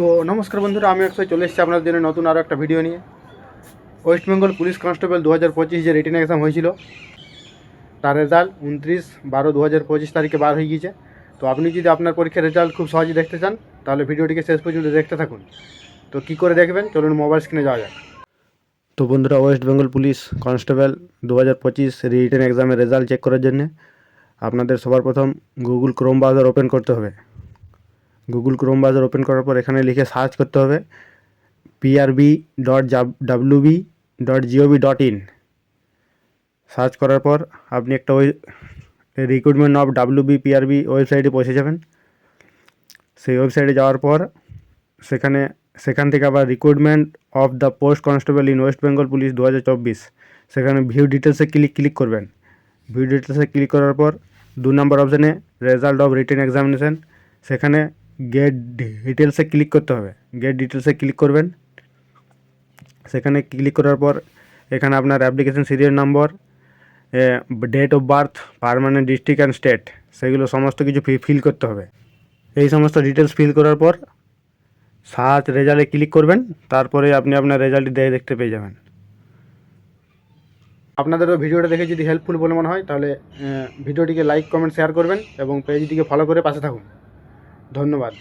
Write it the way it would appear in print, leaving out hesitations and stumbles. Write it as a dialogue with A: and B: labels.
A: তো নমস্কার বন্ধুরা, আমি একসাথে চলে এসেছি আপনাদের জন্য নতুন আরও একটা ভিডিও নিয়ে। ওয়েস্ট বেঙ্গল পুলিশ কনস্টেবল 2025 যে রিটেন এক্সাম হয়েছিল তার রেজাল্ট 29/12/2025 তারিখে বার হয়ে গিয়েছে। তো আপনি যদি আপনার পরীক্ষার রেজাল্ট খুব সহজে দেখতে চান তাহলে ভিডিওটিকে শেষ পর্যন্ত দেখতে থাকুন। তো কী করে দেখবেন, চলুন মোবাইল স্ক্রিনে যাওয়া যায়। তো বন্ধুরা, West Bengal police constable 2025 written এক্সামের রেজাল্ট চেক করার জন্য আপনাদের সবার প্রথম গুগল ক্রোম ব্রাউজার ওপেন করতে হবে। গুগল ক্রোম ব্রাউজার ওপেন করার পর এখানে লিখে সার্চ করতে হবে prb.wb.gov.in। সার্চ করার পর আপনি একটা ওই রিক্রুটমেন্ট অফ WBPRB ওয়েবসাইটে পৌঁছে যাবেন। সেই ওয়েবসাইটে যাওয়ার পর সেখান থেকে আবার recruitment of the post constable in West Bengal police 2024 সেখানে ভিউ ডিটেলসে ক্লিক করবেন। ভিউ ডিটেলসে ক্লিক করার পর 2 নম্বর অপশানে রেজাল্ট অফ রিটেন এক্সামিনেশন, সেখানে গেট ডিটেলসে ক্লিক করতে হবে। গেট ডিটেলসে ক্লিক করবেন। সেখানে ক্লিক করার পর এখানে আপনার application serial number, date of birth, permanent district and state, সেগুলো সমস্ত কিছু ফিল করতে হবে। এই সমস্ত ডিটেলস ফিল করার পর সার্চ রেজাল্টে ক্লিক করবেন। তারপরে আপনি আপনার রেজাল্টটি দেখতে পেয়ে যাবেন। আপনাদেরও ভিডিওটা দেখে যদি হেল্পফুল বলে মনে হয় তাহলে ভিডিওটিকে লাইক, কমেন্ট, শেয়ার করবেন এবং পেজটিকে ফলো করে পাশে থাকুন। ধন্যবাদ।